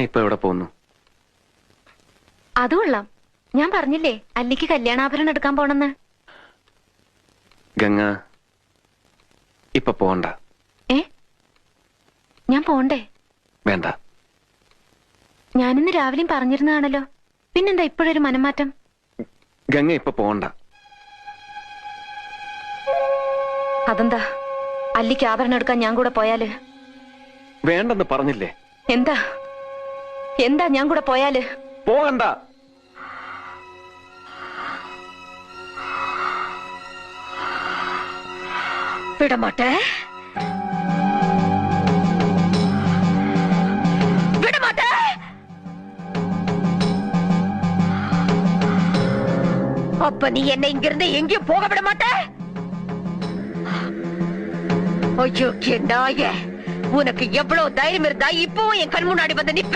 ഇപ്പൊ എവിടെ പോകുന്നു? അത് കൊള്ളാം. ഞാൻ പറഞ്ഞില്ലേ അല്ലിക്ക് കല്യാണാഭരണം എടുക്കാൻ പോണെന്ന്. ഗംഗ ഇപ്പൊ പോണ്ട. ഞാൻ പോണ്ടേ? വേണ്ട. ഞാനിന്ന് രാവിലെയും പറഞ്ഞിരുന്നതാണല്ലോ, പിന്നെന്താ ഇപ്പോഴൊരു മനംമാറ്റം? ഗംഗ ഇപ്പൊ പോണ്ട. അതെന്താ? അല്ലിക്ക് ആഭരണം എടുക്കാൻ ഞാൻ കൂടെ പോയാല്? വേണ്ടെന്ന് പറഞ്ഞില്ലേ? എന്താ എന്താ ഞാൻ കൂടെ പോയാല്? പോകണ്ട. വിടമാട്ടെ, വിടമാട്ടെ. அப்ப நீ என்னை இங்கிருந்து எங்கேயும் போக விட மாட்ட? ஐயோ நாயே, உனக்கு எவ்வளவு தைரியம் இருந்தா இப்பவும் என் கண் முன்னாடி வந்து நிப்ப?